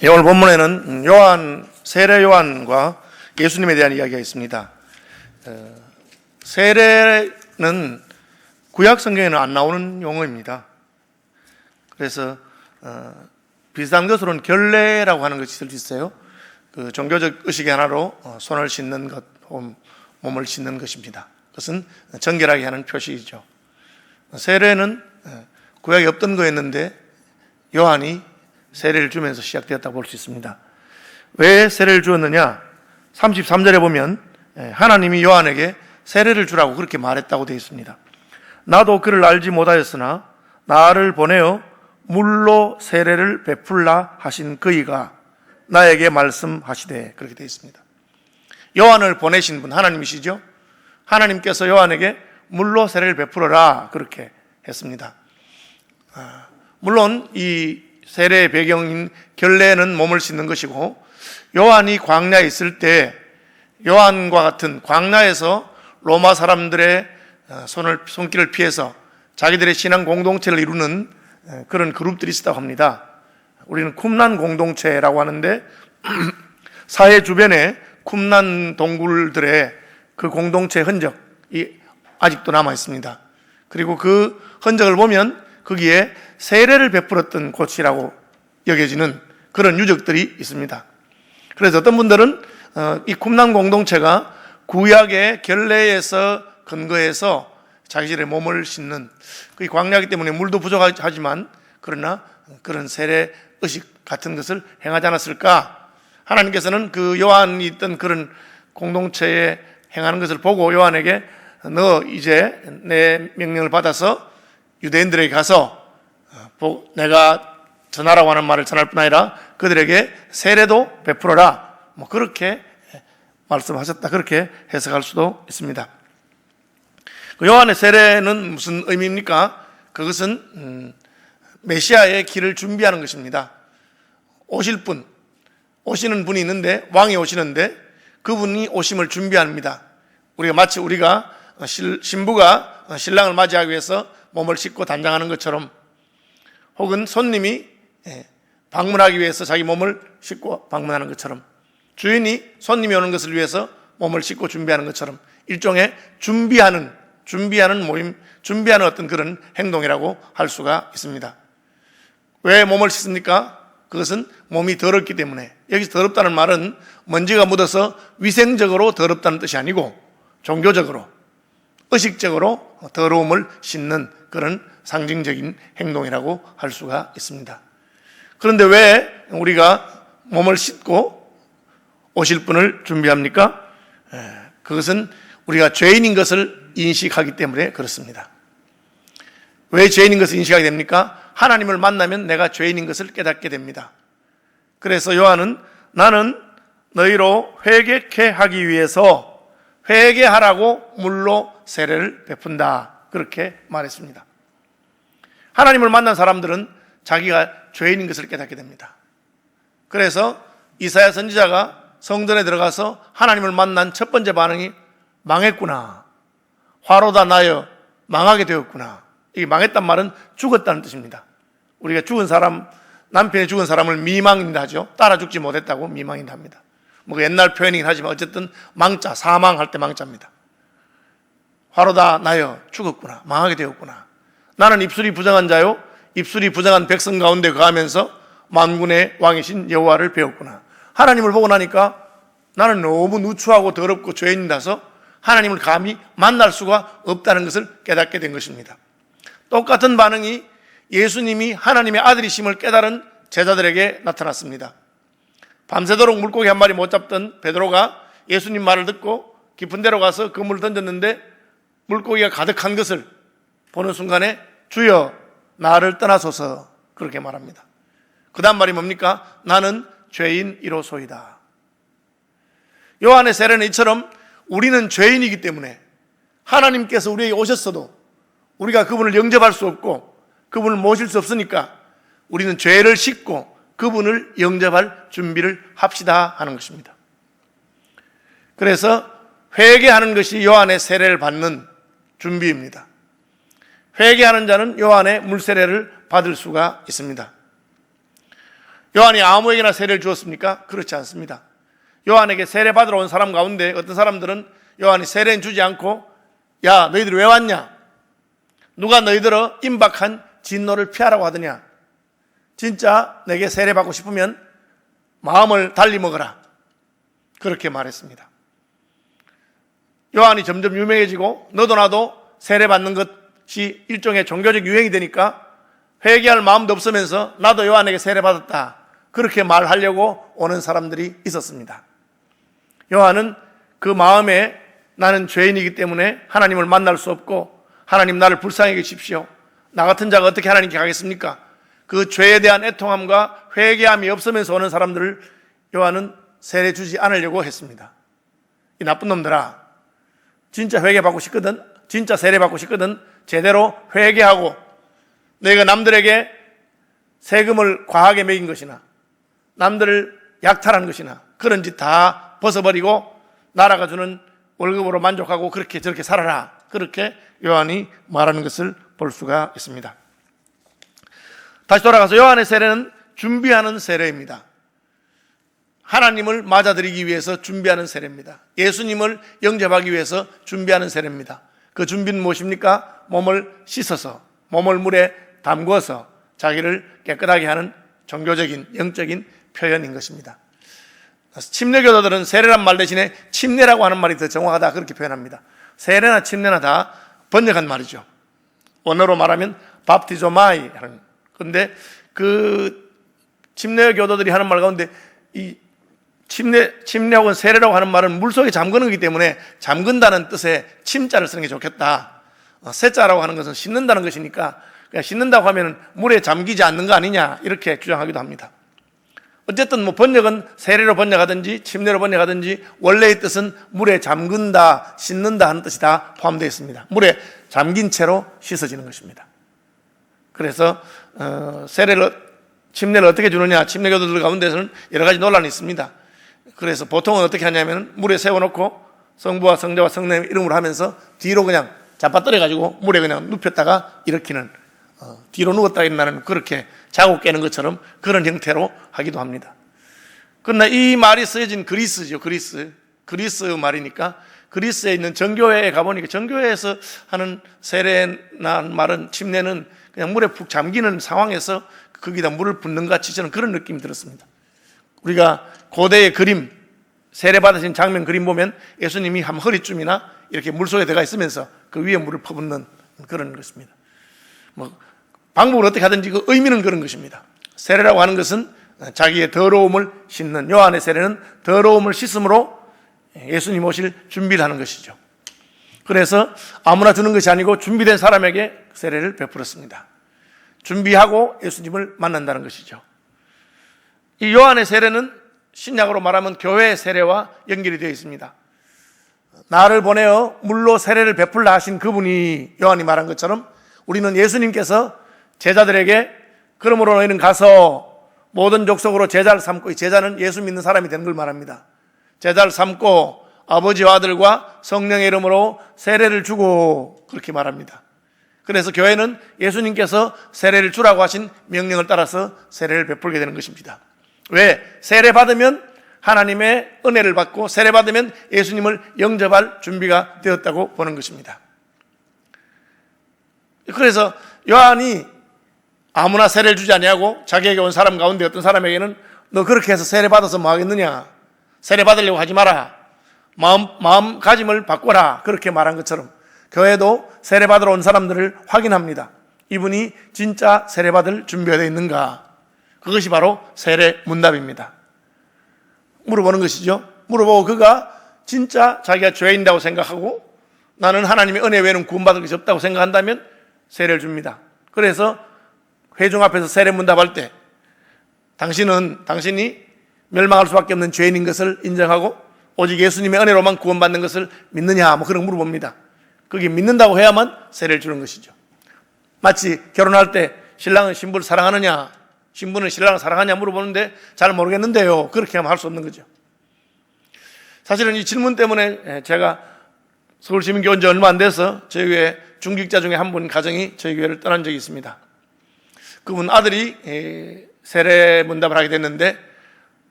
오늘 본문에는 세례 요한과 예수님에 대한 이야기가 있습니다. 세례는 구약 성경에는 안 나오는 용어입니다. 그래서 비슷한 것으로는 결례라고 하는 것이 있을 수 있어요. 그 종교적 의식의 하나로 손을 씻는 것, 몸을 씻는 것입니다. 그것은 정결하게 하는 표시이죠. 세례는 구약에 없던 거였는데 요한이 세례를 주면서 시작되었다고 볼 수 있습니다. 왜 세례를 주었느냐? 33절에 보면 하나님이 요한에게 세례를 주라고 그렇게 말했다고 되어 있습니다. 나도 그를 알지 못하였으나 나를 보내어 물로 세례를 베풀라 하신 그이가 나에게 말씀하시되, 그렇게 되어 있습니다. 요한을 보내신 분 하나님이시죠. 하나님께서 요한에게 물로 세례를 베풀어라 그렇게 했습니다. 물론 이 세례의 배경인 결례는 몸을 씻는 것이고, 요한이 광야에 있을 때 요한과 같은 광야에서 로마 사람들의 손길을 피해서 자기들의 신앙 공동체를 이루는 그런 그룹들이 있었다고 합니다. 우리는 쿰란 공동체라고 하는데 사해 주변에 쿰란 동굴들의 그 공동체 흔적이 아직도 남아 있습니다. 그리고 그 흔적을 보면 거기에 세례를 베풀었던 곳이라고 여겨지는 그런 유적들이 있습니다. 그래서 어떤 분들은 이 쿰란 공동체가 구약의 결례에서 근거해서 자기들의 몸을 씻는, 그 광야이기 때문에 물도 부족하지만 그러나 그런 세례 의식 같은 것을 행하지 않았을까? 하나님께서는 그 요한이 있던 그런 공동체에 행하는 것을 보고 요한에게 너 이제 내 명령을 받아서 유대인들에게 가서 내가 전하라고 하는 말을 전할 뿐 아니라 그들에게 세례도 베풀어라, 그렇게 말씀하셨다, 그렇게 해석할 수도 있습니다. 그 요한의 세례는 무슨 의미입니까? 그것은 메시아의 길을 준비하는 것입니다. 오시는 분이 있는데, 왕이 오시는데 그분이 오심을 준비합니다. 마치 우리가 신부가 신랑을 맞이하기 위해서 몸을 씻고 단장하는 것처럼, 혹은 손님이 방문하기 위해서 자기 몸을 씻고 방문하는 것처럼, 주인이 손님이 오는 것을 위해서 몸을 씻고 준비하는 것처럼 일종의 준비하는 모임, 준비하는 어떤 그런 행동이라고 할 수가 있습니다. 왜 몸을 씻습니까? 그것은 몸이 더럽기 때문에. 여기서 더럽다는 말은 먼지가 묻어서 위생적으로 더럽다는 뜻이 아니고 종교적으로, 의식적으로 더러움을 씻는 그런 상징적인 행동이라고 할 수가 있습니다. 그런데 왜 우리가 몸을 씻고 오실 분을 준비합니까? 그것은 우리가 죄인인 것을 인식하기 때문에 그렇습니다. 왜 죄인인 것을 인식하게 됩니까? 하나님을 만나면 내가 죄인인 것을 깨닫게 됩니다. 그래서 요한은 나는 너희로 회개케 하기 위해서 회개하라고 물로 세례를 베푼다, 그렇게 말했습니다. 하나님을 만난 사람들은 자기가 죄인인 것을 깨닫게 됩니다. 그래서 이사야 선지자가 성전에 들어가서 하나님을 만난 첫 번째 반응이 망했구나, 화로다 나여 망하게 되었구나. 이 망했단 말은 죽었다는 뜻입니다. 우리가 남편이 죽은 사람을 미망인다 하죠. 따라 죽지 못했다고 미망인다 합니다. 옛날 표현이긴 하지만 어쨌든 망자, 사망할 때 망자입니다. 화로다 나여 죽었구나, 망하게 되었구나. 나는 입술이 부정한 자요, 입술이 부정한 백성 가운데 거하면서 만군의 왕이신 여호와를 배웠구나. 하나님을 보고 나니까 나는 너무 누추하고 더럽고 죄인이라서 하나님을 감히 만날 수가 없다는 것을 깨닫게 된 것입니다. 똑같은 반응이 예수님이 하나님의 아들이심을 깨달은 제자들에게 나타났습니다. 밤새도록 물고기 한 마리 못 잡던 베드로가 예수님 말을 듣고 깊은 데로 가서 그물을 던졌는데 물고기가 가득한 것을 보는 순간에 주여 나를 떠나소서, 그렇게 말합니다. 그 다음 말이 뭡니까? 나는 죄인이로소이다. 요한의 세례는 이처럼 우리는 죄인이기 때문에 하나님께서 우리에게 오셨어도 우리가 그분을 영접할 수 없고 그분을 모실 수 없으니까 우리는 죄를 씻고 그분을 영접할 준비를 합시다 하는 것입니다. 그래서 회개하는 것이 요한의 세례를 받는 준비입니다. 회개하는 자는 요한의 물세례를 받을 수가 있습니다. 요한이 아무에게나 세례를 주었습니까? 그렇지 않습니다. 요한에게 세례 받으러 온 사람 가운데 어떤 사람들은 요한이 세례는 주지 않고, 야, 너희들 왜 왔냐? 누가 너희들을 임박한 진노를 피하라고 하더냐? 진짜 내게 세례 받고 싶으면 마음을 달리 먹어라. 그렇게 말했습니다. 요한이 점점 유명해지고 너도 나도 세례 받는 것이 일종의 종교적 유행이 되니까 회개할 마음도 없으면서 나도 요한에게 세례 받았다, 그렇게 말하려고 오는 사람들이 있었습니다. 요한은 그 마음에 나는 죄인이기 때문에 하나님을 만날 수 없고 하나님 나를 불쌍히 여기십시오, 나 같은 자가 어떻게 하나님께 가겠습니까? 그 죄에 대한 애통함과 회개함이 없으면서 오는 사람들을 요한은 세례 주지 않으려고 했습니다. 이 나쁜 놈들아, 진짜 회개 받고 싶거든, 진짜 세례 받고 싶거든, 제대로 회개하고 너희가 남들에게 세금을 과하게 매긴 것이나 남들을 약탈한 것이나 그런 짓 다 벗어버리고 나라가 주는 월급으로 만족하고 그렇게 저렇게 살아라, 그렇게 요한이 말하는 것을 볼 수가 있습니다. 다시 돌아가서 요한의 세례는 준비하는 세례입니다. 하나님을 맞아들이기 위해서 준비하는 세례입니다. 예수님을 영접하기 위해서 준비하는 세례입니다. 그 준비는 무엇입니까? 몸을 씻어서, 몸을 물에 담궈서 자기를 깨끗하게 하는 종교적인 영적인 표현인 것입니다. 침례교도들은 세례란 말 대신에 침례라고 하는 말이 더 정확하다, 그렇게 표현합니다. 세례나 침례나 다 번역한 말이죠. 원어로 말하면 밥티조마이 하는. 그런데 그 침례교도들이 하는 말 가운데 이 침례하고 세례라고 하는 말은 물속에 잠그는 거기 때문에 잠근다는 뜻의 침자를 쓰는 게 좋겠다. 세자라고 하는 것은 씻는다는 것이니까 그냥 씻는다고 하면 물에 잠기지 않는 거 아니냐, 이렇게 주장하기도 합니다. 어쨌든 뭐 번역은 세례로 번역하든지 침례로 번역하든지 원래의 뜻은 물에 잠근다, 씻는다 하는 뜻이 다 포함되어 있습니다. 물에 잠긴 채로 씻어지는 것입니다. 그래서 침례를 어떻게 주느냐, 침례교도들 가운데서는 여러 가지 논란이 있습니다. 그래서 보통은 어떻게 하냐면 물에 세워놓고 성부와 성자와 성령의 이름으로 하면서 뒤로 그냥 잡아떨어가지고 물에 그냥 눕혔다가 일으키는, 뒤로 누웠다 일어나는, 그렇게 자고 깨는 것처럼 그런 형태로 하기도 합니다. 그러나 이 말이 쓰여진 그리스죠. 그리스 말이니까 그리스에 있는 정교회에 가보니까 정교회에서 하는 세례나 말은, 침례는 그냥 물에 푹 잠기는 상황에서 거기다 물을 붓는 것 같이 저는 그런 느낌이 들었습니다. 우리가 고대의 그림, 세례 받으신 장면 그림 보면 예수님이 한 허리쯤이나 이렇게 물속에 들어가 있으면서 그 위에 물을 퍼붓는 그런 것입니다. 방법을 어떻게 하든지 그 의미는 그런 것입니다. 세례라고 하는 것은 자기의 더러움을 씻는, 요한의 세례는 더러움을 씻음으로 예수님 오실 준비를 하는 것이죠. 그래서 아무나 주는 것이 아니고 준비된 사람에게 세례를 베풀었습니다. 준비하고 예수님을 만난다는 것이죠. 이 요한의 세례는 신약으로 말하면 교회의 세례와 연결이 되어 있습니다. 나를 보내어 물로 세례를 베풀라 하신 그분이, 요한이 말한 것처럼 우리는 예수님께서 제자들에게 그러므로 너희는 가서 모든 족속으로 제자를 삼고, 이 제자는 예수 믿는 사람이 되는 걸 말합니다. 제자를 삼고 아버지와 아들과 성령의 이름으로 세례를 주고, 그렇게 말합니다. 그래서 교회는 예수님께서 세례를 주라고 하신 명령을 따라서 세례를 베풀게 되는 것입니다. 왜? 세례 받으면 하나님의 은혜를 받고 세례 받으면 예수님을 영접할 준비가 되었다고 보는 것입니다. 그래서 요한이 아무나 세례를 주지 아니하고 자기에게 온 사람 가운데 어떤 사람에게는 너 그렇게 해서 세례 받아서 뭐 하겠느냐, 세례 받으려고 하지 마라, 마음가짐을 바꿔라, 그렇게 말한 것처럼 교회도 세례 받으러 온 사람들을 확인합니다. 이분이 진짜 세례 받을 준비가 되어 있는가, 그것이 바로 세례 문답입니다. 물어보는 것이죠. 물어보고 그가 진짜 자기가 죄인이라고 생각하고 나는 하나님의 은혜 외에는 구원받을 것이 없다고 생각한다면 세례를 줍니다. 그래서 회중 앞에서 세례 문답할 때 당신이 멸망할 수밖에 없는 죄인인 것을 인정하고 오직 예수님의 은혜로만 구원받는 것을 믿느냐, 뭐 그런 거 물어봅니다. 그게 믿는다고 해야만 세례를 주는 것이죠. 마치 결혼할 때 신랑은 신부를 사랑하느냐, 신부는 신랑을 사랑하냐 물어보는데 잘 모르겠는데요, 그렇게 하면 할 수 없는 거죠. 사실은 이 질문 때문에 제가 서울시민교회 온 지 얼마 안 돼서 저희 교회 중직자 중에 한 분 가정이 저희 교회를 떠난 적이 있습니다. 그분 아들이 세례 문답을 하게 됐는데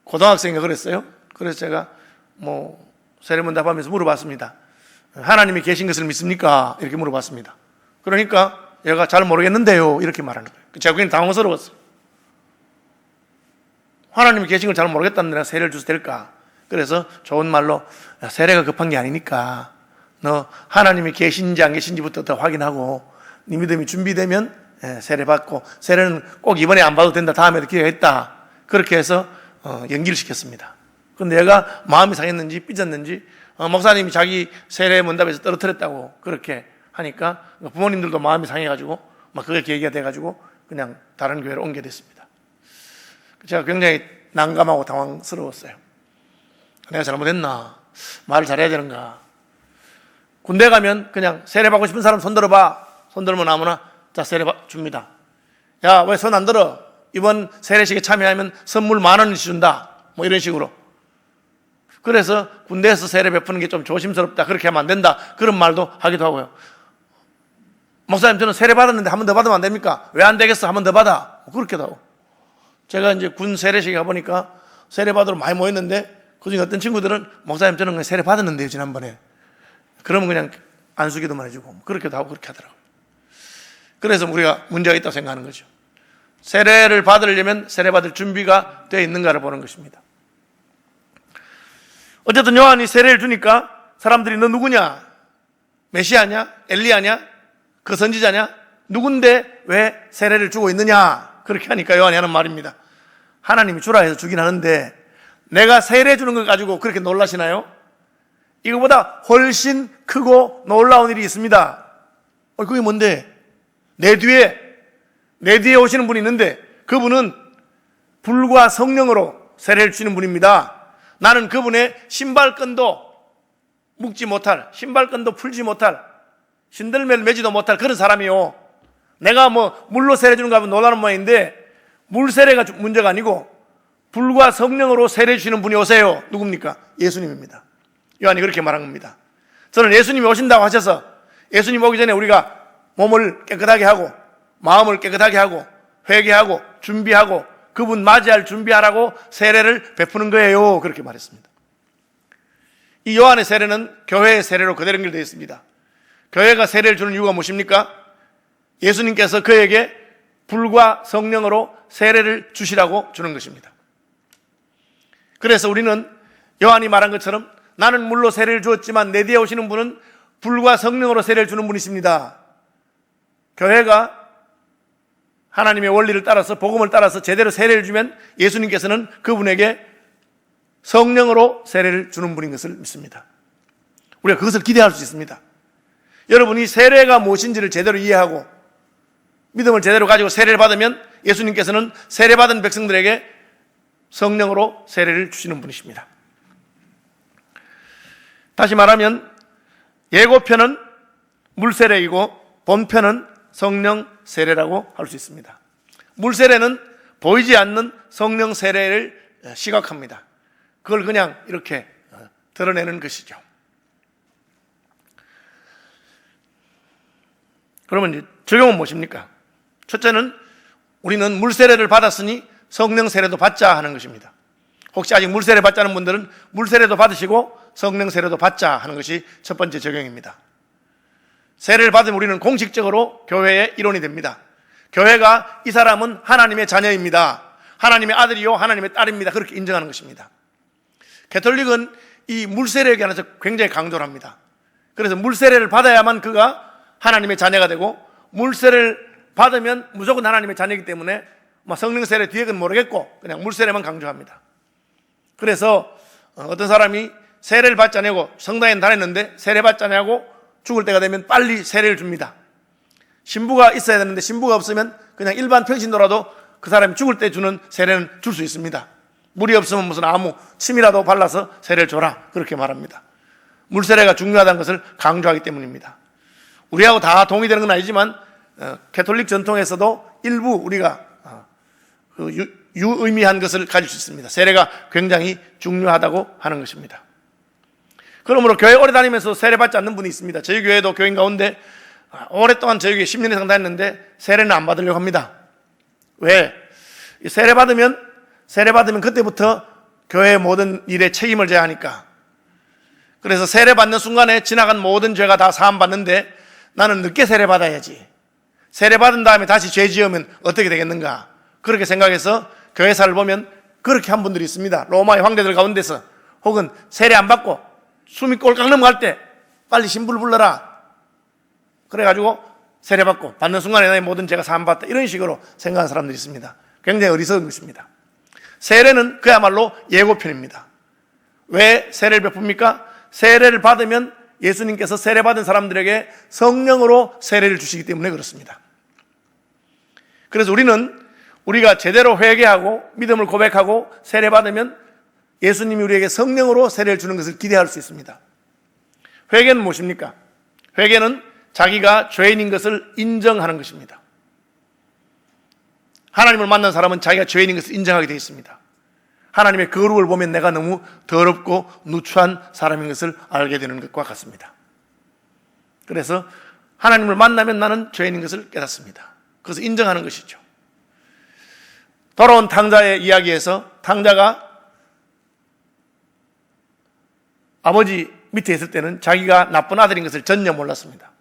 고등학생이 그랬어요. 그래서 제가 세례 문답하면서 물어봤습니다. 하나님이 계신 것을 믿습니까? 이렇게 물어봤습니다. 그러니까 얘가 잘 모르겠는데요 이렇게 말하는 거예요. 제가 그냥 당황스러웠어요. 하나님이 계신 걸 잘 모르겠다는데 내가 세례를 줘도 될까? 그래서 좋은 말로 세례가 급한 게 아니니까 너 하나님이 계신지 안 계신지부터 더 확인하고 네 믿음이 준비되면 세례 받고, 세례는 꼭 이번에 안 받아도 된다, 다음에도 기회가 있다, 그렇게 해서 연기를 시켰습니다. 그런데 얘가 마음이 상했는지 삐졌는지 목사님이 자기 세례 문답에서 떨어뜨렸다고 그렇게 하니까 부모님들도 마음이 상해가지고 막 그게 계기가 돼가지고 그냥 다른 교회로 옮게 됐습니다. 제가 굉장히 난감하고 당황스러웠어요. 내가 잘못했나? 말을 잘해야 되는가? 군대 가면 그냥 세례 받고 싶은 사람 손 들어봐. 손 들면 아무나 자 세례 줍니다. 야, 왜 손 안 들어? 이번 세례식에 참여하면 선물 10,000원씩 준다. 이런 식으로. 그래서 군대에서 세례 베푸는 게 좀 조심스럽다, 그렇게 하면 안 된다, 그런 말도 하기도 하고요. 목사님, 저는 세례 받았는데 한 번 더 받으면 안 됩니까? 왜 안 되겠어? 한 번 더 받아. 그렇게도 하고. 제가 이제 군 세례식에 가보니까 세례 받으러 많이 모였는데 그중에 어떤 친구들은 목사님, 저는 그냥 세례 받았는데요 지난번에. 그러면 그냥 안수기도만 해주고 그렇게도 하고 그렇게 하더라고요. 그래서 우리가 문제가 있다고 생각하는 거죠. 세례를 받으려면 세례 받을 준비가 되어 있는가를 보는 것입니다. 어쨌든 요한이 세례를 주니까 사람들이 너 누구냐? 메시아냐? 엘리야냐? 그 선지자냐? 누군데 왜 세례를 주고 있느냐? 그렇게 하니까 요한이 하는 말입니다. 하나님이 주라 해서 주긴 하는데 내가 세례 주는 걸 가지고 그렇게 놀라시나요? 이거보다 훨씬 크고 놀라운 일이 있습니다. 그게 뭔데? 내 뒤에 오시는 분이 있는데 그분은 불과 성령으로 세례를 주시는 분입니다. 나는 그분의 신발끈도 묶지 못할, 신발끈도 풀지 못할, 신들매를 매지도 못할 그런 사람이요. 내가 물로 세례 주는 거 하면 놀라는 모양인데 물 세례가 문제가 아니고 불과 성령으로 세례 주시는 분이 오세요. 누굽니까? 예수님입니다. 요한이 그렇게 말한 겁니다. 저는 예수님이 오신다고 하셔서 예수님 오기 전에 우리가 몸을 깨끗하게 하고 마음을 깨끗하게 하고 회개하고 준비하고 그분 맞이할 준비하라고 세례를 베푸는 거예요. 그렇게 말했습니다. 이 요한의 세례는 교회의 세례로 그대로 연결되어 있습니다. 교회가 세례를 주는 이유가 무엇입니까? 예수님께서 그에게 불과 성령으로 세례를 주시라고 주는 것입니다. 그래서 우리는 요한이 말한 것처럼 나는 물로 세례를 주었지만 내 뒤에 오시는 분은 불과 성령으로 세례를 주는 분이십니다. 교회가 하나님의 원리를 따라서 복음을 따라서 제대로 세례를 주면 예수님께서는 그분에게 성령으로 세례를 주는 분인 것을 믿습니다. 우리가 그것을 기대할 수 있습니다. 여러분이 세례가 무엇인지를 제대로 이해하고 믿음을 제대로 가지고 세례를 받으면 예수님께서는 세례받은 백성들에게 성령으로 세례를 주시는 분이십니다. 다시 말하면 예고편은 물세례이고 본편은 성령 세례라고 할 수 있습니다. 물세례는 보이지 않는 성령 세례를 시각합니다. 그걸 그냥 이렇게 드러내는 것이죠. 그러면 이제 적용은 무엇입니까? 첫째는 우리는 물세례를 받았으니 성령 세례도 받자 하는 것입니다. 혹시 아직 물세례 받지 않은 분들은 물세례도 받으시고 성령 세례도 받자 하는 것이 첫 번째 적용입니다. 세례를 받으면 우리는 공식적으로 교회의 일원이 됩니다. 교회가 이 사람은 하나님의 자녀입니다. 하나님의 아들이요 하나님의 딸입니다. 그렇게 인정하는 것입니다. 가톨릭은 이 물세례에 관해서 굉장히 강조를 합니다. 그래서 물세례를 받아야만 그가 하나님의 자녀가 되고 물세례를 받으면 무조건 하나님의 자녀이기 때문에 성령 세례 뒤에 건 모르겠고 그냥 물세례만 강조합니다. 그래서 어떤 사람이 세례를 받지 않고 성당에 다녔는데 세례 받지 않고 죽을 때가 되면 빨리 세례를 줍니다. 신부가 있어야 되는데 신부가 없으면 그냥 일반 평신도라도 그 사람이 죽을 때 주는 세례는 줄 수 있습니다. 물이 없으면 무슨 아무 침이라도 발라서 세례를 줘라 그렇게 말합니다. 물세례가 중요하다는 것을 강조하기 때문입니다. 우리하고 다 동의되는 건 아니지만 가톨릭 전통에서도 일부 우리가 유의미한 것을 가질 수 있습니다. 세례가 굉장히 중요하다고 하는 것입니다. 그러므로 교회 오래 다니면서 세례 받지 않는 분이 있습니다. 저희 교회도 교인 가운데 오랫동안 저희 교회 10년 이상 다녔는데 세례는 안 받으려고 합니다. 왜? 세례받으면 그때부터 교회의 모든 일에 책임을 져야 하니까. 그래서 세례받는 순간에 지나간 모든 죄가 다 사함받는데 나는 늦게 세례받아야지. 세례받은 다음에 다시 죄 지으면 어떻게 되겠는가. 그렇게 생각해서 교회사를 보면 그렇게 한 분들이 있습니다. 로마의 황제들 가운데서. 혹은 세례 안 받고 숨이 꼴깍 넘어갈 때 빨리 신부를 불러라. 그래가지고 세례받고 받는 순간에 나의 모든 죄가 사함받다. 이런 식으로 생각하는 사람들이 있습니다. 굉장히 어리석은 것입니다. 세례는 그야말로 예고편입니다. 왜 세례를 베풉니까? 세례를 받으면 예수님께서 세례받은 사람들에게 성령으로 세례를 주시기 때문에 그렇습니다. 그래서 우리가 제대로 회개하고 믿음을 고백하고 세례받으면 예수님이 우리에게 성령으로 세례를 주는 것을 기대할 수 있습니다. 회개는 무엇입니까? 회개는 자기가 죄인인 것을 인정하는 것입니다. 하나님을 만난 사람은 자기가 죄인인 것을 인정하게 되어 있습니다. 하나님의 거룩을 보면 내가 너무 더럽고 누추한 사람인 것을 알게 되는 것과 같습니다. 그래서 하나님을 만나면 나는 죄인인 것을 깨닫습니다. 그것을 인정하는 것이죠. 돌아온 탕자의 이야기에서 탕자가 아버지 밑에 있을 때는 자기가 나쁜 아들인 것을 전혀 몰랐습니다.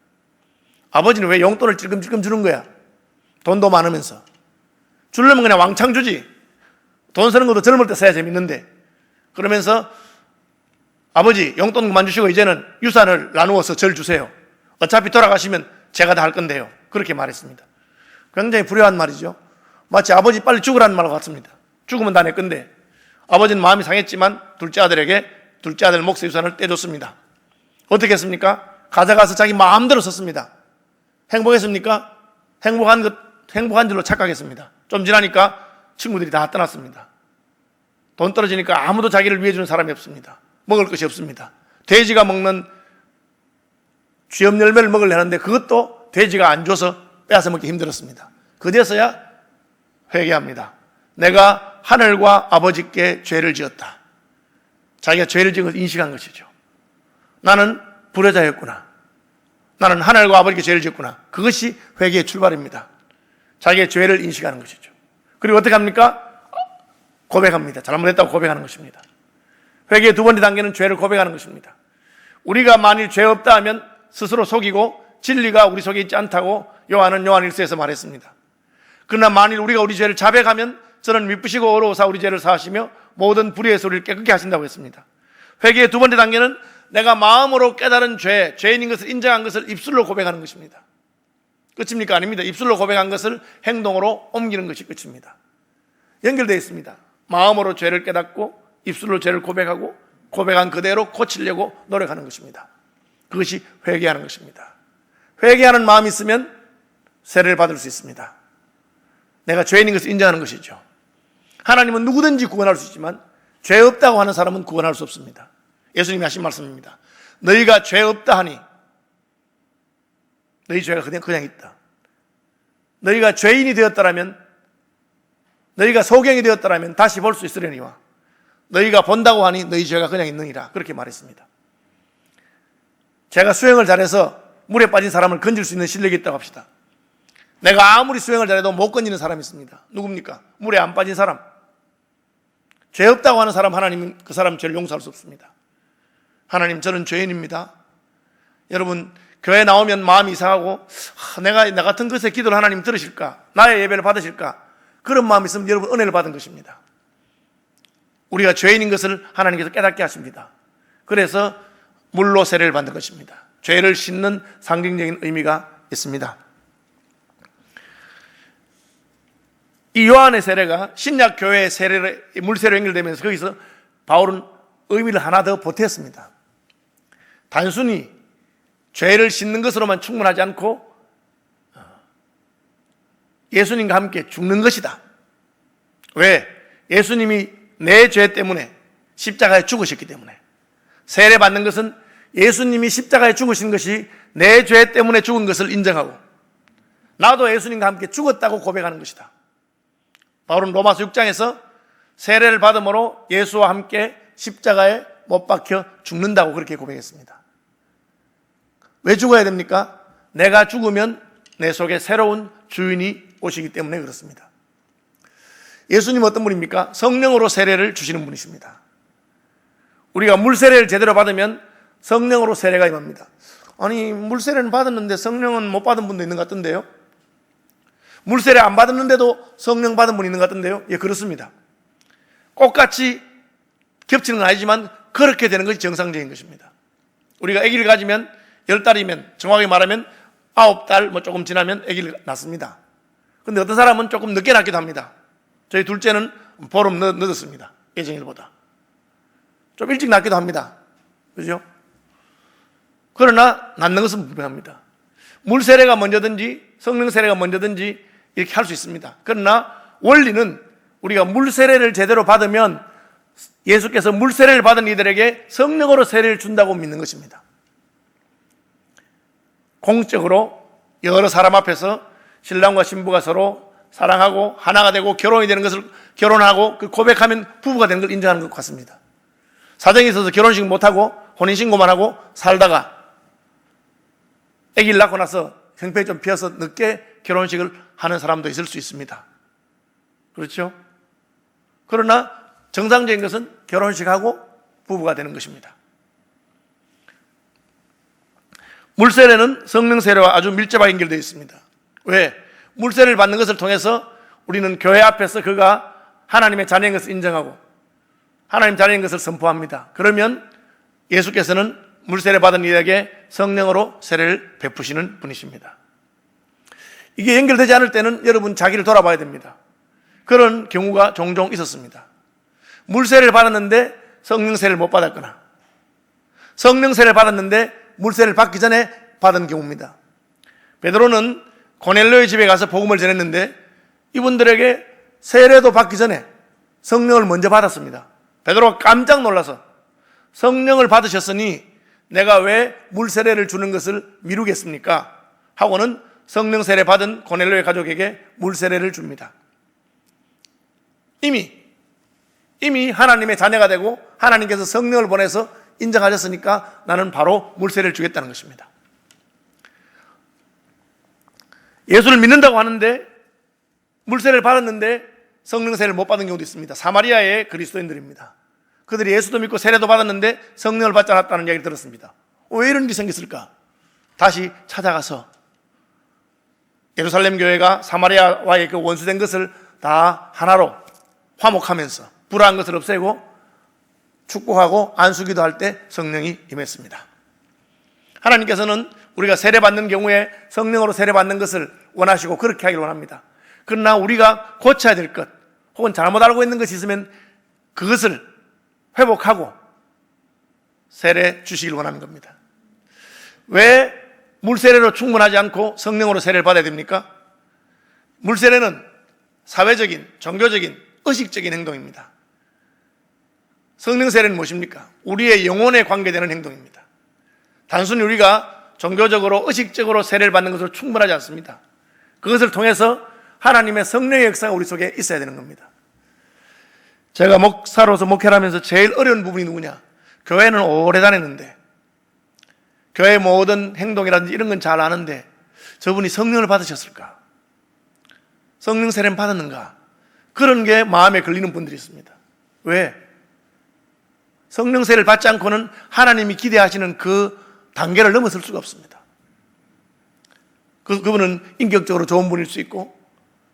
아버지는 왜 용돈을 찔끔찔끔 주는 거야? 돈도 많으면서. 주려면 그냥 왕창 주지. 돈 쓰는 것도 젊을 때 써야 재밌는데. 그러면서 아버지 용돈 그만 주시고 이제는 유산을 나누어서 절 주세요. 어차피 돌아가시면 제가 다 할 건데요. 그렇게 말했습니다. 굉장히 불효한 말이죠. 마치 아버지 빨리 죽으라는 말과 같습니다. 죽으면 다 내 건데. 아버지는 마음이 상했지만 둘째 아들 몫의 유산을 떼줬습니다. 어떻게 했습니까? 가져가서 자기 마음대로 썼습니다. 행복했습니까? 행복한 줄로 착각했습니다. 좀 지나니까 친구들이 다 떠났습니다. 돈 떨어지니까 아무도 자기를 위해 주는 사람이 없습니다. 먹을 것이 없습니다. 돼지가 먹는 쥐염 열매를 먹으려는데 그것도 돼지가 안 줘서 빼앗아 먹기 힘들었습니다. 그제서야 회개합니다. 내가 하늘과 아버지께 죄를 지었다. 자기가 죄를 지은 것을 인식한 것이죠. 나는 불효자였구나. 나는 하늘과 아버지께 죄를 지었구나. 그것이 회개의 출발입니다. 자기의 죄를 인식하는 것이죠. 그리고 어떻게 합니까? 고백합니다. 잘못했다고 고백하는 것입니다. 회개의 두 번째 단계는 죄를 고백하는 것입니다. 우리가 만일 죄 없다 하면 스스로 속이고 진리가 우리 속에 있지 않다고 요한은 요한 1서에서 말했습니다. 그러나 만일 우리가 우리 죄를 자백하면 저는 미쁘시고 어려우사 우리 죄를 사하시며 모든 불의의 소리를 깨끗게 하신다고 했습니다. 회개의 두 번째 단계는 내가 마음으로 깨달은 죄인인 것을 인정한 것을 입술로 고백하는 것입니다. 끝입니까? 아닙니다. 입술로 고백한 것을 행동으로 옮기는 것이 끝입니다. 연결되어 있습니다. 마음으로 죄를 깨닫고 입술로 죄를 고백하고 고백한 그대로 고치려고 노력하는 것입니다. 그것이 회개하는 것입니다. 회개하는 마음이 있으면 세례를 받을 수 있습니다. 내가 죄인인 것을 인정하는 것이죠. 하나님은 누구든지 구원할 수 있지만 죄 없다고 하는 사람은 구원할 수 없습니다. 예수님이 하신 말씀입니다. 너희가 죄 없다 하니 너희 죄가 그냥 있다. 너희가 죄인이 되었더라면 너희가 소경이 되었더라면 다시 볼 수 있으려니와 너희가 본다고 하니 너희 죄가 그냥 있느니라. 그렇게 말했습니다. 제가 수영을 잘해서 물에 빠진 사람을 건질 수 있는 실력이 있다고 합시다. 내가 아무리 수영을 잘해도 못 건지는 사람이 있습니다. 누굽니까? 물에 안 빠진 사람. 죄 없다고 하는 사람 하나님은 그 사람 죄를 용서할 수 없습니다. 하나님 저는 죄인입니다. 여러분 교회 나오면 마음이 이상하고 내가 나 같은 것에 기도를 하나님 들으실까? 나의 예배를 받으실까? 그런 마음이 있으면 여러분 은혜를 받은 것입니다. 우리가 죄인인 것을 하나님께서 깨닫게 하십니다. 그래서 물로 세례를 받는 것입니다. 죄를 씻는 상징적인 의미가 있습니다. 이 요한의 세례가 신약 교회의 물세례로 연결되면서 거기서 바울은 의미를 하나 더 보탰습니다. 단순히 죄를 씻는 것으로만 충분하지 않고 예수님과 함께 죽는 것이다. 왜? 예수님이 내 죄 때문에 십자가에 죽으셨기 때문에. 세례 받는 것은 예수님이 십자가에 죽으신 것이 내 죄 때문에 죽은 것을 인정하고 나도 예수님과 함께 죽었다고 고백하는 것이다. 바울은 로마서 6장에서 세례를 받음으로 예수와 함께 십자가에 못 박혀 죽는다고 그렇게 고백했습니다. 왜 죽어야 됩니까? 내가 죽으면 내 속에 새로운 주인이 오시기 때문에 그렇습니다. 예수님은 어떤 분입니까? 성령으로 세례를 주시는 분이십니다. 우리가 물 세례를 제대로 받으면 성령으로 세례가 임합니다. 아니, 물 세례는 받았는데 성령은 못 받은 분도 있는 것 같던데요? 물 세례 안 받았는데도 성령 받은 분이 있는 것 같던데요? 예, 그렇습니다. 똑같이 겹치는 건 아니지만 그렇게 되는 것이 정상적인 것입니다. 우리가 아기를 가지면 10달이면, 정확하게 말하면 9달 뭐 조금 지나면 아기를 낳습니다. 근데 어떤 사람은 조금 늦게 낳기도 합니다. 저희 둘째는 보름 늦었습니다. 예정일보다. 좀 일찍 낳기도 합니다. 그죠? 그러나 낳는 것은 분명합니다. 물 세례가 먼저든지 성령 세례가 먼저든지 이렇게 할 수 있습니다. 그러나 원리는 우리가 물 세례를 제대로 받으면 예수께서 물 세례를 받은 이들에게 성령으로 세례를 준다고 믿는 것입니다. 공적으로 여러 사람 앞에서 신랑과 신부가 서로 사랑하고 하나가 되고 결혼이 되는 것을 결혼하고 그 고백하면 부부가 되는 걸 인정하는 것 같습니다. 사정이 있어서 결혼식 못하고 혼인신고만 하고 살다가 아기를 낳고 나서 형편이 좀 비어서 늦게 결혼식을 하는 사람도 있을 수 있습니다. 그렇죠? 그러나 정상적인 것은 결혼식하고 부부가 되는 것입니다. 물세례는 성령세례와 아주 밀접하게 연결되어 있습니다. 왜? 물세례를 받는 것을 통해서 우리는 교회 앞에서 그가 하나님의 자녀인 것을 인정하고 하나님 자녀인 것을 선포합니다. 그러면 예수께서는 물세례 받은 이에게 성령으로 세례를 베푸시는 분이십니다. 이게 연결되지 않을 때는 여러분 자기를 돌아봐야 됩니다. 그런 경우가 종종 있었습니다. 물세례를 받았는데 성령세례를 못 받았거나 성령세례를 받았는데 물세례를 받기 전에 받은 경우입니다. 베드로는 고넬료의 집에 가서 복음을 전했는데 이분들에게 세례도 받기 전에 성령을 먼저 받았습니다. 베드로가 깜짝 놀라서 성령을 받으셨으니 내가 왜 물세례를 주는 것을 미루겠습니까? 하고는 성령 세례 받은 고넬료의 가족에게 물세례를 줍니다. 이미 하나님의 자녀가 되고 하나님께서 성령을 보내서 인정하셨으니까 나는 바로 물세례를 주겠다는 것입니다. 예수를 믿는다고 하는데 물세례를 받았는데 성령 세례를 못 받은 경우도 있습니다. 사마리아의 그리스도인들입니다. 그들이 예수도 믿고 세례도 받았는데 성령을 받지 않았다는 이야기를 들었습니다. 왜 이런 일이 생겼을까? 다시 찾아가서 예루살렘 교회가 사마리아와의 그 원수된 것을 다 하나로 화목하면서 불화한 것을 없애고 축복하고 안수기도 할 때 성령이 임했습니다. 하나님께서는 우리가 세례받는 경우에 성령으로 세례받는 것을 원하시고 그렇게 하기를 원합니다. 그러나 우리가 고쳐야 될 것 혹은 잘못 알고 있는 것이 있으면 그것을 회복하고 세례 주시길 원하는 겁니다. 왜 물세례로 충분하지 않고 성령으로 세례를 받아야 됩니까? 물세례는 사회적인, 종교적인, 의식적인 행동입니다. 성령 세례는 무엇입니까? 우리의 영혼에 관계되는 행동입니다. 단순히 우리가 종교적으로, 의식적으로 세례를 받는 것으로 충분하지 않습니다. 그것을 통해서 하나님의 성령의 역사가 우리 속에 있어야 되는 겁니다. 제가 목사로서 목회를 하면서 제일 어려운 부분이 누구냐? 교회는 오래 다녔는데 교회의 모든 행동이라든지 이런 건 잘 아는데 저분이 성령을 받으셨을까? 성령 세례는 받았는가? 그런 게 마음에 걸리는 분들이 있습니다. 왜? 성령 세례를 받지 않고는 하나님이 기대하시는 그 단계를 넘어설 수가 없습니다. 그분은 인격적으로 좋은 분일 수 있고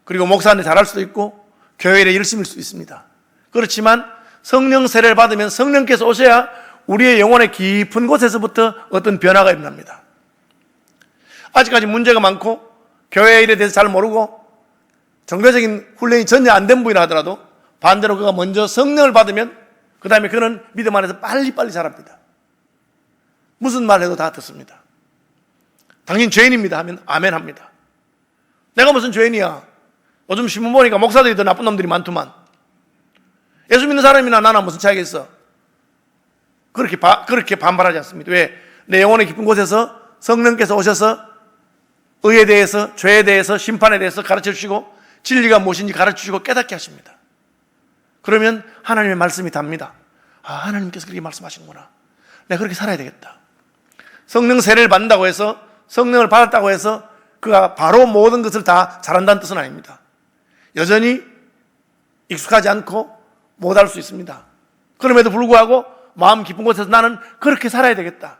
그리고 목사한테 잘할 수도 있고 교회 일에 열심일 수 있습니다. 그렇지만 성령 세례를 받으면 성령께서 오셔야 우리의 영혼의 깊은 곳에서부터 어떤 변화가 일어납니다. 아직까지 문제가 많고 교회 일에 대해서 잘 모르고 종교적인 훈련이 전혀 안 된 분이라 하더라도 반대로 그가 먼저 성령을 받으면 그 다음에 그는 믿음 안에서 빨리빨리 자랍니다. 무슨 말 해도 다 듣습니다. 당신 죄인입니다 하면 아멘 합니다. 내가 무슨 죄인이야? 요즘 신문 보니까 목사들이 더 나쁜 놈들이 많더만. 예수 믿는 사람이나 나나 무슨 차이가 있어? 그렇게 반발하지 않습니다. 왜? 내 영혼의 깊은 곳에서 성령께서 오셔서 의에 대해서, 죄에 대해서, 심판에 대해서 가르쳐 주시고 진리가 무엇인지 가르쳐 주시고 깨닫게 하십니다. 그러면 하나님의 말씀이 답니다. 아, 하나님께서 그렇게 말씀하시는구나. 내가 그렇게 살아야 되겠다. 성령 세례를 받는다고 해서, 성령을 받았다고 해서 그가 바로 모든 것을 다 잘한다는 뜻은 아닙니다. 여전히 익숙하지 않고 못할 수 있습니다. 그럼에도 불구하고 마음 깊은 곳에서 나는 그렇게 살아야 되겠다.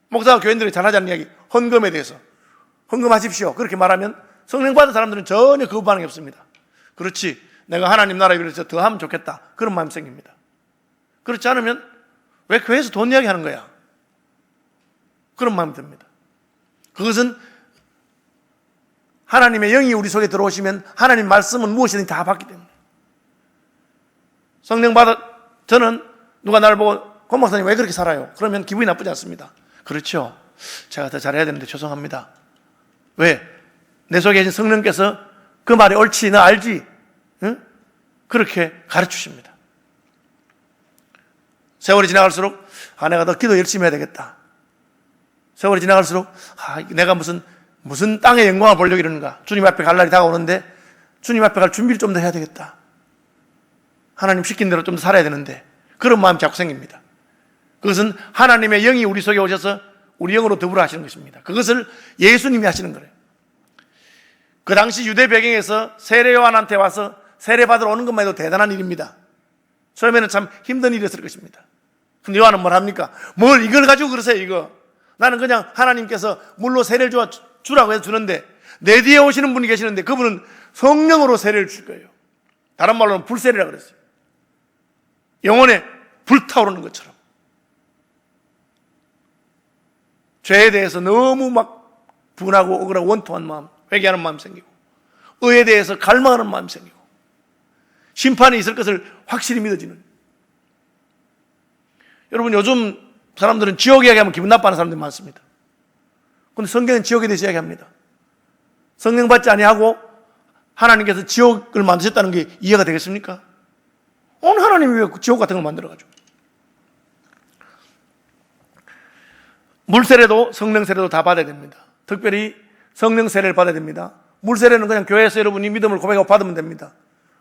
목사가 교인들이 잘하지 않는 이야기, 헌금에 대해서 헌금하십시오 그렇게 말하면 성령 받은 사람들은 전혀 그 반응이 없습니다. 그렇지, 내가 하나님 나라에 위해서 더 하면 좋겠다, 그런 마음이 생깁니다. 그렇지 않으면 왜 교회에서 돈 이야기 하는 거야? 그런 마음이 듭니다. 그것은 하나님의 영이 우리 속에 들어오시면 하나님 말씀은 무엇이든지 다 받기 때문에. 성령 받아, 저는 누가 나를 보고 권 목사님 왜 그렇게 살아요? 그러면 기분이 나쁘지 않습니다. 그렇죠, 제가 더 잘해야 되는데 죄송합니다. 왜? 내 속에 계신 성령께서 그 말이 옳지, 너 알지? 응? 그렇게 가르치십니다. 세월이 지나갈수록 내가 더 기도 열심히 해야 되겠다. 세월이 지나갈수록 내가 무슨 땅의 영광을 보려고 이러는가. 주님 앞에 갈 날이 다가오는데 주님 앞에 갈 준비를 좀 더 해야 되겠다. 하나님 시킨 대로 좀 더 살아야 되는데, 그런 마음이 자꾸 생깁니다. 그것은 하나님의 영이 우리 속에 오셔서 우리 영으로 더불어 하시는 것입니다. 그것을 예수님이 하시는 거예요. 그 당시 유대 배경에서 세례 요한한테 와서 세례 받으러 오는 것만 해도 대단한 일입니다. 처음에는 참 힘든 일이었을 것입니다. 근데 요한은 뭘 합니까? 뭘 이걸 가지고 그러세요, 이거. 나는 그냥 하나님께서 물로 세례를 주라고 해서 주는데, 내 뒤에 오시는 분이 계시는데 그분은 성령으로 세례를 줄 거예요. 다른 말로는 불세례라고 그랬어요. 영혼에 불타오르는 것처럼. 죄에 대해서 너무 막 분하고 억울하고 원통한 마음, 회개하는 마음이 생기고, 의에 대해서 갈망하는 마음이 생기고, 심판이 있을 것을 확실히 믿어지는. 여러분, 요즘 사람들은 지옥 이야기하면 기분 나빠하는 사람들이 많습니다. 그런데 성경은 지옥에 대해서 이야기합니다. 성령 받지 아니하고 하나님께서 지옥을 만드셨다는 게 이해가 되겠습니까? 오늘 하나님이 왜 지옥 같은 걸 만들어가지고. 물세례도 성령 세례도 다 받아야 됩니다. 특별히 성령 세례를 받아야 됩니다. 물세례는 그냥 교회에서 여러분이 믿음을 고백하고 받으면 됩니다.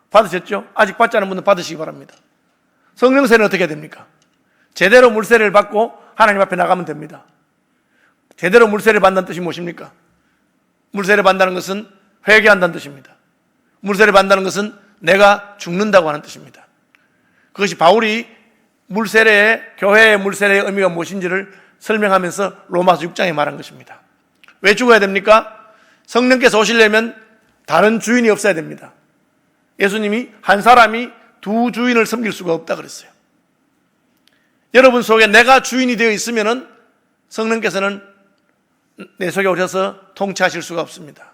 받으셨죠? 아직 받지 않은 분은 받으시기 바랍니다. 성령 세례는 어떻게 해야 됩니까? 제대로 물세례를 받고 하나님 앞에 나가면 됩니다. 제대로 물세례를 받는다는 뜻이 무엇입니까? 물세례를 받는다는 것은 회개한다는 뜻입니다. 물세례를 받는다는 것은 내가 죽는다고 하는 뜻입니다. 그것이 바울이 물세례의, 교회의 물세례의 의미가 무엇인지를 설명하면서 로마서 6장에 말한 것입니다. 왜 죽어야 됩니까? 성령께서 오시려면 다른 주인이 없어야 됩니다. 예수님이 한 사람이 두 주인을 섬길 수가 없다 그랬어요. 여러분 속에 내가 주인이 되어 있으면은 성령께서는 내 속에 오셔서 통치하실 수가 없습니다.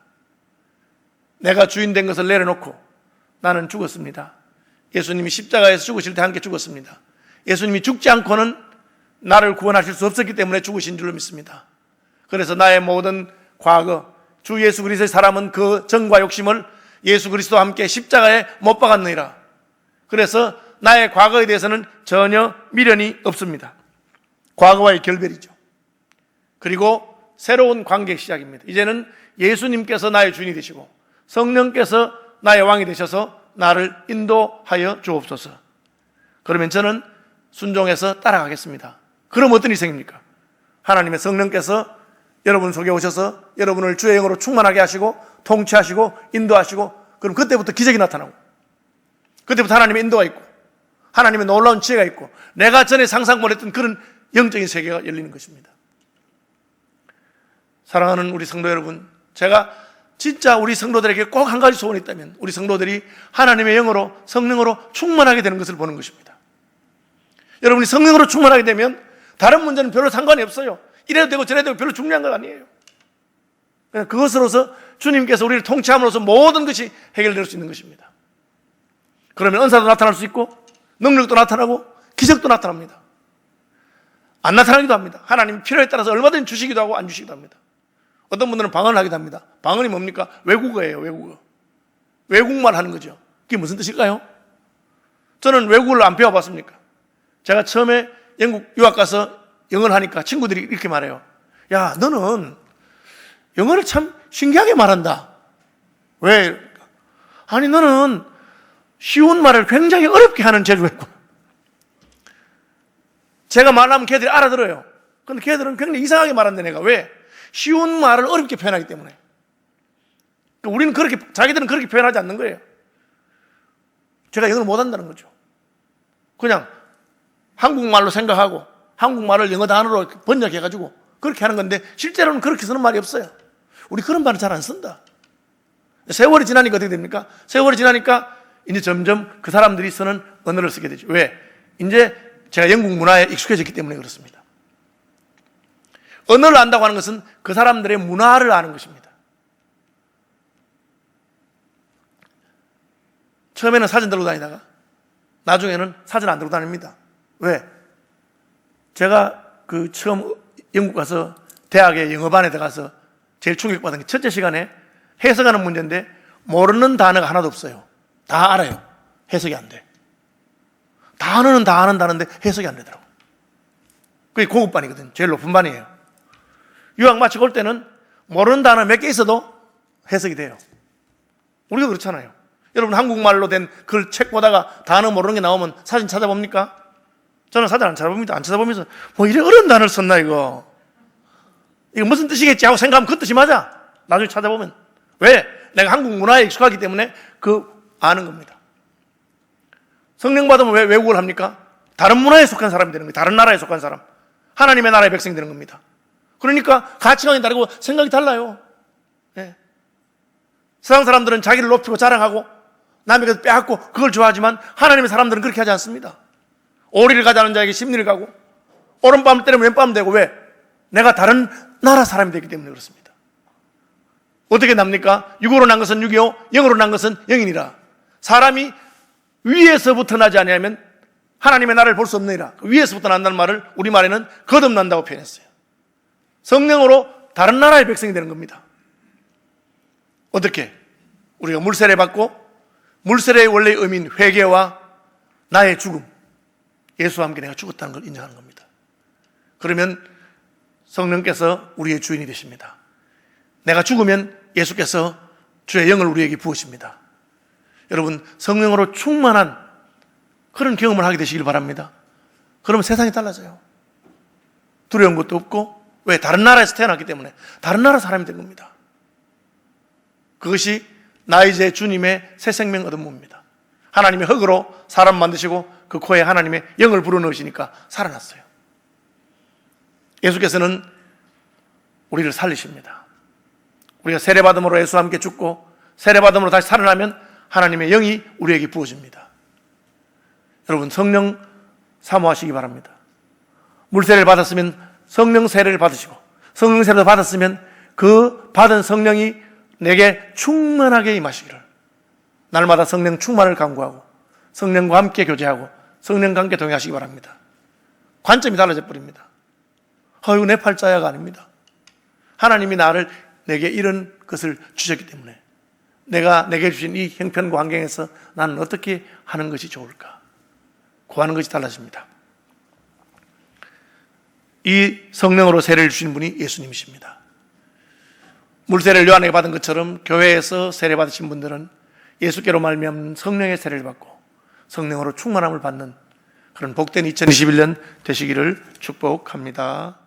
내가 주인 된 것을 내려놓고 나는 죽었습니다. 예수님이 십자가에서 죽으실 때 함께 죽었습니다. 예수님이 죽지 않고는 나를 구원하실 수 없었기 때문에 죽으신 줄로 믿습니다. 그래서 나의 모든 과거, 주 예수 그리스도의 사람은 그 정과 욕심을 예수 그리스도와 함께 십자가에 못 박았느니라. 그래서 나의 과거에 대해서는 전혀 미련이 없습니다. 과거와의 결별이죠. 그리고 새로운 관계 시작입니다. 이제는 예수님께서 나의 주인이 되시고 성령께서 나의 왕이 되셔서 나를 인도하여 주옵소서. 그러면 저는 순종해서 따라가겠습니다. 그럼 어떤 일이 생깁니까? 하나님의 성령께서 여러분 속에 오셔서 여러분을 주의 영으로 충만하게 하시고 통치하시고 인도하시고, 그럼 그때부터 기적이 나타나고, 그때부터 하나님의 인도가 있고 하나님의 놀라운 지혜가 있고 내가 전에 상상 못했던 그런 영적인 세계가 열리는 것입니다. 사랑하는 우리 성도 여러분, 제가 진짜 우리 성도들에게 꼭 한 가지 소원이 있다면 우리 성도들이 하나님의 영으로, 성령으로 충만하게 되는 것을 보는 것입니다. 여러분이 성령으로 충만하게 되면 다른 문제는 별로 상관이 없어요. 이래도 되고 저래도 되고 별로 중요한 건 아니에요. 그것으로서 주님께서 우리를 통치함으로써 모든 것이 해결될 수 있는 것입니다. 그러면 은사도 나타날 수 있고 능력도 나타나고 기적도 나타납니다. 안 나타나기도 합니다. 하나님 필요에 따라서 얼마든지 주시기도 하고 안 주시기도 합니다. 어떤 분들은 방언을 하기도 합니다. 방언이 뭡니까? 외국어예요. 외국어. 외국말 하는 거죠. 그게 무슨 뜻일까요? 저는 외국어를 안 배워봤습니까? 제가 처음에 영국 유학 가서 영어를 하니까 친구들이 이렇게 말해요. 야, 너는 영어를 참 신기하게 말한다. 왜? 아니, 너는 쉬운 말을 굉장히 어렵게 하는 재주가 있고, 제가 말하면 걔들이 알아들어요. 근데 걔들은 굉장히 이상하게 말한다. 내가 왜? 쉬운 말을 어렵게 표현하기 때문에. 우리는 그렇게, 자기들은 그렇게 표현하지 않는 거예요. 제가 영어를 못한다는 거죠. 그냥 한국말로 생각하고 한국말을 영어 단어로 번역해가지고 그렇게 하는 건데 실제로는 그렇게 쓰는 말이 없어요. 우리 그런 말을 잘 안 쓴다. 세월이 지나니까 어떻게 됩니까? 세월이 지나니까 이제 점점 그 사람들이 쓰는 언어를 쓰게 되죠. 왜? 이제 제가 영국 문화에 익숙해졌기 때문에 그렇습니다. 언어를 안다고 하는 것은 그 사람들의 문화를 아는 것입니다. 처음에는 사진 들고 다니다가 나중에는 사진 안 들고 다닙니다. 왜? 제가 그 처음 영국 가서 대학의 영어반에 들어가서 제일 충격받은 게 첫째 시간에 해석하는 문제인데 모르는 단어가 하나도 없어요. 다 알아요. 해석이 안 돼. 단어는 다 아는 단어인데 해석이 안 되더라고요. 그게 고급반이거든요. 제일 높은 반이에요. 유학 마치고 올 때는 모르는 단어 몇 개 있어도 해석이 돼요. 우리가 그렇잖아요. 여러분 한국말로 된 글 책 보다가 단어 모르는 게 나오면 사진 찾아봅니까? 저는 사진 안 찾아봅니다. 안 찾아보면서 뭐 이래 어려운 단어를 썼나 이거 무슨 뜻이겠지 하고 생각하면 그 뜻이 맞아. 나중에 찾아보면. 왜? 내가 한국 문화에 익숙하기 때문에 그 아는 겁니다. 성령 받으면 왜 외국어를 합니까? 다른 문화에 속한 사람이 되는 거예요. 다른 나라에 속한 사람. 하나님의 나라의 백성이 되는 겁니다. 그러니까 가치관이 다르고 생각이 달라요. 네. 세상 사람들은 자기를 높이고 자랑하고 남에게 빼앗고 그걸 좋아하지만 하나님의 사람들은 그렇게 하지 않습니다. 오리를 가자는 자에게 십리를 가고 오른밤을 때리면 왼밤을 대고 왜? 내가 다른 나라 사람이 되기 때문에 그렇습니다. 어떻게 납니까? 육으로 난 것은 육이요 영으로 난 것은 영이니라. 사람이 위에서부터 나지 아니하면 하나님의 나라를 볼 수 없느니라. 위에서부터 난다는 말을 우리말에는 거듭난다고 표현했어요. 성령으로 다른 나라의 백성이 되는 겁니다. 어떻게? 우리가 물세례 받고 물세례의 원래의 의미인 회개와 나의 죽음, 예수와 함께 내가 죽었다는 걸 인정하는 겁니다. 그러면 성령께서 우리의 주인이 되십니다. 내가 죽으면 예수께서 주의 영을 우리에게 부으십니다. 여러분 성령으로 충만한 그런 경험을 하게 되시길 바랍니다. 그러면 세상이 달라져요. 두려운 것도 없고 왜? 다른 나라에서 태어났기 때문에 다른 나라 사람이 된 겁니다. 그것이 나 이제 주님의 새 생명 얻은 몸입니다. 하나님의 흙으로 사람 만드시고 그 코에 하나님의 영을 불어넣으시니까 살아났어요. 예수께서는 우리를 살리십니다. 우리가 세례받음으로 예수와 함께 죽고 세례받음으로 다시 살아나면 하나님의 영이 우리에게 부어집니다. 여러분 성령 사모하시기 바랍니다. 물세례를 받았으면 성령 세례를 받으시고 성령 세례를 받았으면 그 받은 성령이 내게 충만하게 임하시기를 날마다 성령 충만을 간구하고 성령과 함께 교제하고 성령과 함께 동행하시기 바랍니다. 관점이 달라져 버립니다. 이거 내 팔자야가 아닙니다. 하나님이 내게 이런 것을 주셨기 때문에 내가 내게 주신 이 형편과 환경에서 나는 어떻게 하는 것이 좋을까? 구하는 것이 달라집니다. 이 성령으로 세례를 주신 분이 예수님이십니다. 물세례를 요한에게 받은 것처럼 교회에서 세례 받으신 분들은 예수께로 말미암은 성령의 세례를 받고 성령으로 충만함을 받는 그런 복된 2021년 되시기를 축복합니다.